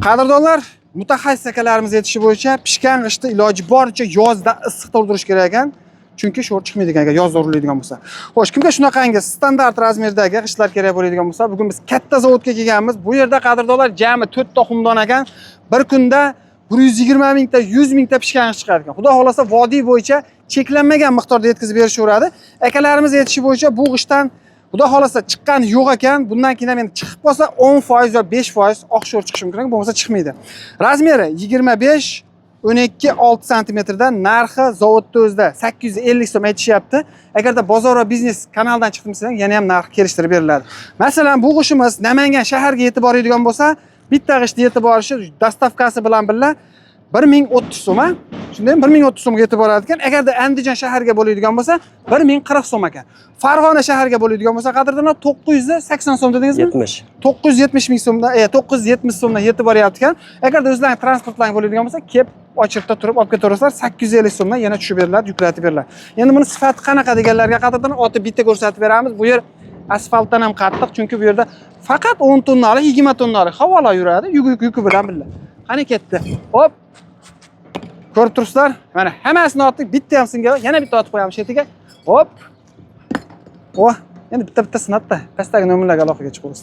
Qadrdonlar, mutaxassis akalarimiz aytishi bo'yicha pishgan qishda iloji boricha yozda issiq turdirish kerak ekan. Chunki sho'r chiqmaydigan ekan yozda uriladigan bo'lsa. Xo'sh, kimga shunaqangi standart razmerdagi g'ishtlar kerak bo'ladigan bo'lsa, bugun biz katta zavodga kelganmiz. Bu yerda qadrdonlar jami 4 ta xumdon ekan. Bir kunda 120 mingta, 100 mingta pishgan g'isht chiqar ekan. Xudo xolasa vodiy bo'yicha cheklanmagan miqdorda yetkazib berishaveradi. Akalarimiz aytishi bo'yicha bu g'ishtdan Xudo xolasa chiqqan yo'q ekan. Bundan keyin ham endi chiqib qolsa 10% va 5% oq sho'r chiqishi mumkin, bo'lmasa chiqmaydi. Razmeri 25 12-6 cm dan, narxi zavodda o'zida 850 so'm aytishyapti. Agarda bozor va biznes kanaldan chiqdim desang, yana ham narx kelishtirib beriladi. Masalan, bu g'ishtimiz Namangan shaharga yetib boradigan bo'lsa, bitta g'isht yetib borishi dostavkasi bilan birga 1030 so'm, shunday 1030 so'mga yetib boradi ekan. Agarda Andijon shaharga bo'ladigan bo'lsa, 1040 so'm ekan. Farg'ona shaharga bo'ladigan bo'lsa, qadrdonlar 980 so'm dedingizmi? 70. 970 ming so'mdan, 970 so'mdan yetib boryapti ekan. Agarda o'zlaring transportlang bo'ladigan bo'lsa, kelib ochirda turib olib ketaverasizlar, 850 so'mdan yana tushib beriladi, yuklatib beriladi. Endi buni sifati qanaqa deganlarga qadrdonlar otib bitta ko'rsatib beramiz. Bu yer asfaltdan ham qattiq, chunki bu yerda faqat 10 tonnalik, 20 tonnalik havola yuradi, yuki bilan birga. Qani ketdi. Hop. Ko'rib turibsizlar? Mana hammasini otdik, bitta ham singan, yana bitta otib qo'yamiz shetiga. Hop. Oh, endi bitta sinatda. Pastdagi nomerlarga aloqaga chiqamiz.